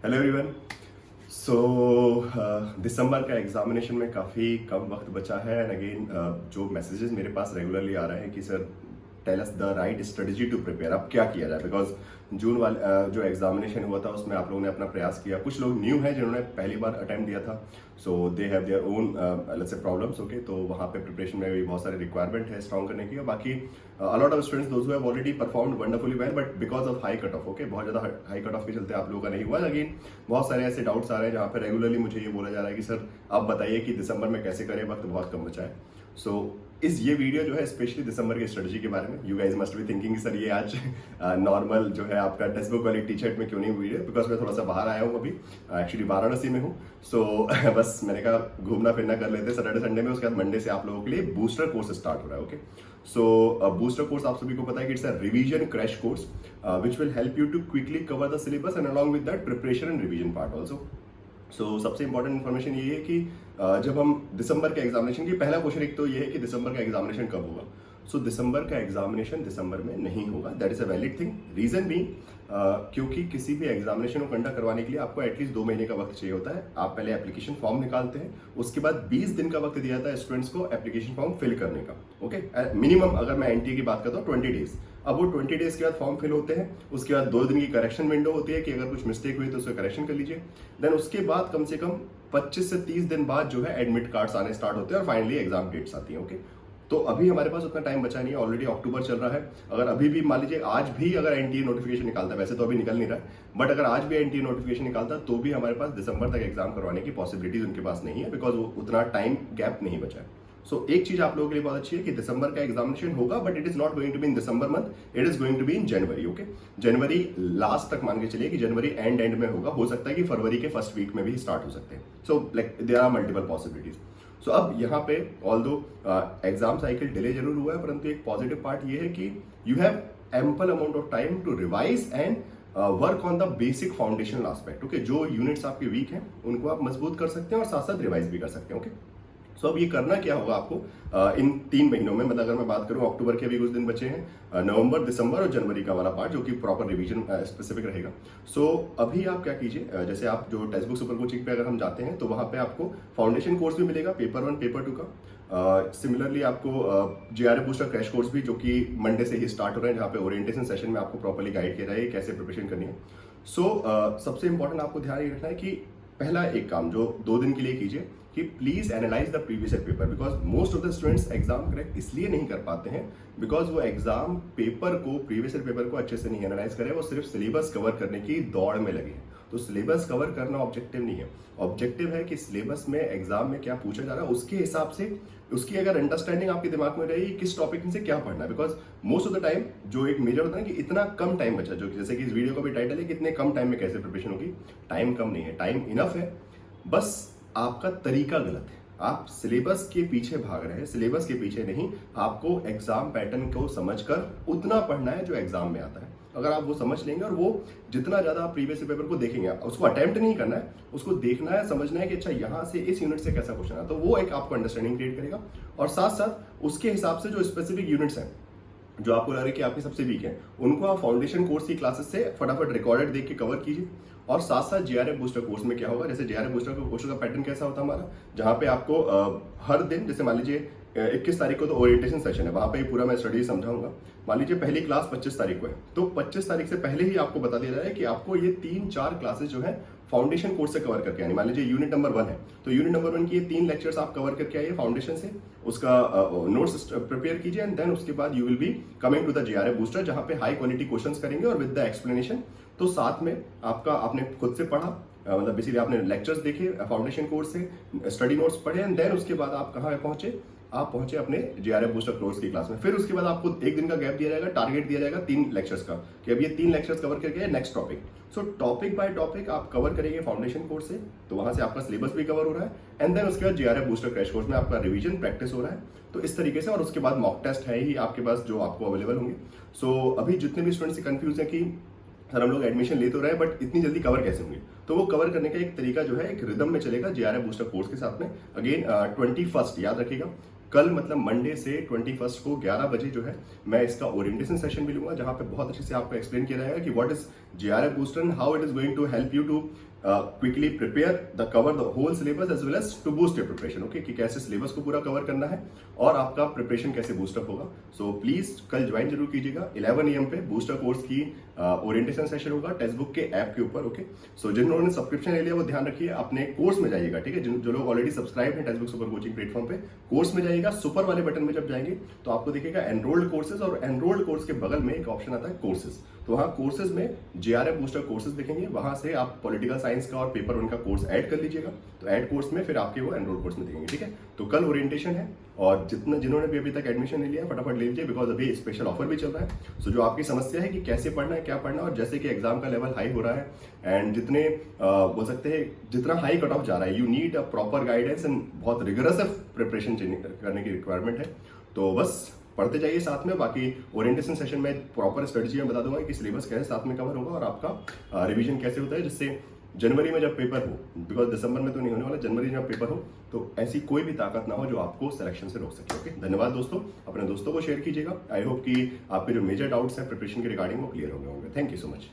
Hello everyone. सो दिसंबर का examination में काफ़ी कम वक्त बचा है एंड अगेन जो मैसेजेस मेरे पास रेगुलरली आ रहे हैं कि sir tell us the right strategy to prepare, अब क्या किया जाए। बिकॉज जून वाले जो एग्जामिनेशन हुआ था उसमें आप लोगों ने अपना प्रयास किया, कुछ लोग न्यू हैं जिन्होंने पहली बार अटेम्प्ट दिया था, so they have their own let's say problems. Okay, तो वहाँ पे प्रिपरेशन में भी बहुत सारे रिक्वायरमेंट है स्ट्रॉन्ग करने की। और बाकी a lot of students those who have already performed wonderfully well, but because of high cut off, okay, बहुत ज़्यादा हाई कट ऑफ के चलते आप लोगों का नहीं हुआ। अगेन बहुत सारे ऐसे डाउट्स आ रहे हैं जहाँ पे रेगुलरली मुझे ये बोला जा रहा है कि सर आप बताइए कि दिसंबर में कैसे करें, वक्त बहुत कम बचा है। सो इस ये वीडियो जो है स्पेशली दिसंबर की स्ट्रेटजी के बारे में। You guys must be thinking sir ये आज नॉर्मल जो है आपका टेक्स्ट बुक वाली टी शर्ट में क्यों नहीं वीडियो, बिकॉज मैं थोड़ा सा बाहर आया हूँ अभी, एक्चुअली वाराणसी में हूँ। सो बस मैंने कहा घूमना फिरना कर लेते सैटरडे संडे में, उसके बाद मंडे से आप लोगों के लिए बूस्टर कोर्स स्टार्ट हो रहा है। ओके, सो बूस्टर कोर्स आप सभी को पता है कि it's a revision crash course which will help you to quickly cover the syllabus and along with that preparation and revision part also. So सबसे इंपॉर्टेंट इन्फॉर्मेशन ये है कि जब हम दिसंबर के एग्जामिनेशन की, पहला क्वेश्चन एक तो ये है कि दिसंबर का एग्जामिनेशन कब होगा। सो दिसंबर का एग्जामिनेशन दिसंबर में नहीं होगा, that is a valid thing. Reason भी क्योंकि किसी भी एग्जामिनेशन को कंडक्ट करवाने के लिए आपको एटलीस्ट 2 महीने का वक्त चाहिए होता है। आप पहले एप्लीकेशन फॉर्म निकालते हैं, उसके बाद 20 दिन का वक्त दिया जाता है स्टूडेंट्स को एप्लीकेशन फॉर्म फिल करने का। ओके, मिनिमम अगर मैं एनटीए की बात करता हूँ 20 डेज। अब वो 20 डेज के बाद फॉर्म फिल होते हैं, उसके बाद 2 दिन की करेक्शन विंडो होती है कि अगर कुछ मिस्टेक हुई तो उसका करेक्शन कर लीजिए। देन उसके बाद कम से कम 25 से 30 दिन बाद जो है एडमिट कार्ड्स आने स्टार्ट होते हैं और फाइनली एग्जाम डेट्स आती हैं। ओके, तो अभी हमारे पास उतना टाइम बचा नहीं है, ऑलरेडी अक्टूबर चल रहा है। अगर अभी भी मान लीजिए आज भी अगर एनटीए नोटिफिकेशन निकालता है, वैसे तो अभी निकल नहीं रहा है, बट अगर आज भी एनटीए नोटिफिकेशन निकालता तो भी हमारे पास दिसंबर तक एग्जाम करवाने की पॉसिबिलिटीज उनके पास नहीं है, बिकॉज वो उतना टाइम गैप नहीं बचा है। सो एक चीज आप लोगों के लिए बहुत अच्छी है कि दिसंबर का एग्जामिनेशन होगा, but it is not going to be in December month, it is going to be in January. Okay, जनवरी लास्ट तक मान के चलिए कि जनवरी एंड में होगा, हो सकता है कि फरवरी के फर्स्ट वीक में भी स्टार्ट हो सकते हैं। So like there are multiple possibilities. So अब यहाँ पे ऑल्दो एग्जाम साइकिल डिले जरूर हुआ है, परंतु एक पॉजिटिव पार्ट ये है कि you have ample amount of time to revise and work on the basic foundational aspect. Okay, जो यूनिट्स आपके वीक हैं उनको आप मजबूत कर सकते हैं और साथ साथ रिवाइज भी कर सकते हैं। ओके, सो अब ये करना क्या होगा आपको इन 3 महीनों में, मतलब अगर मैं बात करूं अक्टूबर के भी कुछ दिन बचे हैं, नवंबर, दिसंबर और जनवरी का वाला पार्ट जो कि प्रॉपर रिवीजन स्पेसिफिक रहेगा। सो अभी आप क्या कीजिए, जैसे आप जो टेक्स्ट बुक सुपर कोचिंग पे अगर हम जाते हैं तो वहां पे आपको फाउंडेशन कोर्स भी मिलेगा, पेपर 1 पेपर 2 का। सिमिलरली आपको जेआरएफ बूस्टर क्रैश कोर्स भी जो कि मंडे से ही स्टार्ट हो रहे हैं, जहाँ पे ओरिएंटेशन सेशन में आपको प्रॉपर्ली गाइड किया जाएगा कैसे प्रिपरेशन करनी है। सो सबसे इंपॉर्टेंट आपको ध्यान ये रखना है कि पहला एक काम जो 2 दिन के लिए कीजिए कि please analyse the previous year paper, because most of the students exam correct इसलिए नहीं कर पाते हैं बिकॉज वो एग्जाम पेपर को, प्रीवियस ईयर पेपर को अच्छे से नहीं एनालाइज करे, वो सिर्फ सिलेबस कवर करने की दौड़ में लगे हैं। तो सिलेबस कवर करना ऑब्जेक्टिव नहीं है, ऑब्जेक्टिव है कि सिलेबस में एग्जाम में क्या पूछा जा रहा है उसके हिसाब से उसकी अगर अंडरस्टैंडिंग आपके दिमाग में रहेगी किस टॉपिक से क्या पढ़ना है। Because most of the time जो एक मेजर होता है कि इतना कम टाइम बचा, जो जैसे कि इस वीडियो का भी टाइटल है कि इतने कम टाइम में कैसे प्रिपरेशन होगी। टाइम कम नहीं है, टाइम इनफ है, बस आपका तरीका गलत है। आप सिलेबस के पीछे भाग रहे हैं, सिलेबस के पीछे नहीं। आपको एग्जाम पैटर्न को समझकर उतना पढ़ना है जो एग्जाम में आता है। अगर आप वो समझ लेंगे और वो जितना ज्यादा आप प्रीवियस पेपर को देखेंगे, उसको अटेम्प्ट नहीं करना है, उसको देखना है, समझना है कि अच्छा यहाँ से इस यूनिट से कैसा क्वेश्चन है, तो वो एक आपको अंडरस्टैंडिंग क्रिएट करेगा। और साथ साथ उसके हिसाब से जो स्पेसिफिक यूनिट्स हैं जो आपको लग रहा है कि आपके सबसे वीक है, उनको आप फाउंडेशन कोर्स की क्लासेस से फटाफट रिकॉर्डेड देख के कवर कीजिए। और साथ साथ जेआरएफ बूस्टर कोर्स में क्या होगा, जैसे जेआरएफ बूस्टर कोर्स का पैटर्न कैसा होता है हमारा, जहां पे आपको हर दिन, जैसे मान लीजिए 21 तारीख को तो ओरिएंटेशन सेशन है, वहां पे पूरा मैं स्टडी समझाऊंगा। मान लीजिए पहली क्लास 25 तारीख को है, तो 25 तारीख से पहले ही आपको बता दिया जाए कि आपको ये 3-4 क्लासेस जो है फाउंडेशन कोर्स से कवर करके आनी। मान लीजिए यूनिट नंबर 1 है, तो यूनिट नंबर 1 की ये 3 लेक्चर्स आप कवर करके आइए फाउंडेशन से, उसका नोट्स प्रिपेयर कीजिए एंड देन उसके बाद you will be coming to the JRF booster, जहां पे हाई क्वालिटी क्वेश्चंस करेंगे और विद द एक्सप्लेनेशन। तो साथ में आपका आपने खुद से पढ़ा, मतलब बेसिकली आपने लेक्चर्स देखे फाउंडेशन कोर्स से, स्टडी नोट्स पढ़े एंड देन उसके बाद आप कहाँ पहुंचे, आप पहुंचे अपने जेआरएफ बूस्टर कोर्स की क्लास में। फिर उसके बाद आपको 1 दिन का गैप दिया जाएगा, टारगेट दिया जाएगा 3 लेक्चर्स का कि अब ये 3 लेक्चर्स कवर करके next topic. So topic by topic आप कवर करेंगे फाउंडेशन कोर्स से, तो वहां से आपका सिलेबस भी कवर हो रहा है एंड देन उसके बाद जेआरएफ बूस्टर क्रैश कोर्स में आपका रिवीजन प्रैक्टिस हो रहा है। तो इस तरीके से, और उसके बाद मॉक टेस्ट है ही आपके पास जो आपको अवेलेबल होंगे। सो अभी जितने भी स्टूडेंट्स कंफ्यूज है कि सर हम लोग एडमिशन ले तो रहे हैं बट इतनी जल्दी कवर कैसे होंगे, तो वो कवर करने का एक तरीका जो है एक रिदम में चलेगा जेआरएफ बूस्टर कोर्स के साथ में। अगेन 21 याद रखिएगा, कल मतलब मंडे से 21 को 11 बजे जो है मैं इसका ओरिएंटेशन सेशन भी लूंगा, जहां पे बहुत अच्छे से आपको एक्सप्लेन किया जाएगा कि what is JRF booster and how it is going to help you to quickly prepare the cover the whole syllabus as well as to boost your preparation, okay, कि कैसे सिलेबस को पूरा कवर करना है और आपका प्रिपरेशन कैसे boost up होगा। सो प्लीज कल ज्वाइन जरूर कीजिएगा 11 AM पे बूस्टर कोर्स की ओरिएंटेशन सेशन होगा टेक्स्ट बुक के ऐप के ऊपर, ओके। सो जिन लोगों ने सब्सक्रिप्शन ले लिया वो ध्यान रखिए, अपने कोर्स में जाइएगा, ठीक है। जो लोग ऑलरेडी सब्सक्राइब हैं text book super coaching platform पे, कोर्स में जाइएगा, सुपर वाले बटन में जब जाएंगे तो आपको दिखेगा एनरोल्ड कोर्सेज, और एनरोल्ड कोर्स के बगल में एक ऑप्शन आता है कोर्सेज। तो वहाँ कोर्सेज में JRF बूस्टर कोर्सेज दिखेंगे, वहां से आप पॉलिटिकल साइंस का और पेपर 1 का कोर्स ऐड कर लीजिएगा। तो ऐड कोर्स में फिर आपके वो एनरोल कोर्स में दिखेंगे, ठीक है। तो कल ओरिएंटेशन है, और जिन्होंने भी अभी तक एडमिशन नहीं लिया फटाफट ले लीजिए, बिकॉज अभी स्पेशल ऑफर भी चल रहा है। सो जो आपकी समस्या है कि कैसे पढ़ना है, क्या पढ़ना है, और जैसे कि एग्जाम का लेवल हाई हो रहा है एंड जितने बोल सकते हैं जितना हाई कट ऑफ जा रहा है, you need a proper guidance and बहुत रिगरस प्रिपरेशन करने की रिक्वायरमेंट है। तो बस पढ़ते जाइए साथ में। बाकी ओरिएंटेशन सेशन में प्रॉपर स्ट्रेटजी में बता दूंगा कि सिलेबस कैसे साथ में कवर होगा और आपका रिवीजन कैसे होता है, जिससे जनवरी में जब पेपर हो, बिकॉज दिसंबर में तो नहीं होने वाला, जनवरी में जब पेपर हो तो ऐसी कोई भी ताकत ना हो जो आपको सिलेक्शन से रोक सके, ओके। धन्यवाद दोस्तों, अपने दोस्तों को शेयर कीजिएगा। आई होप कि आपके जो मेजर डाउट्स हैं प्रिपरेशन के रिगार्डिंग वो क्लियर हो गए होंगे। Thank you so much.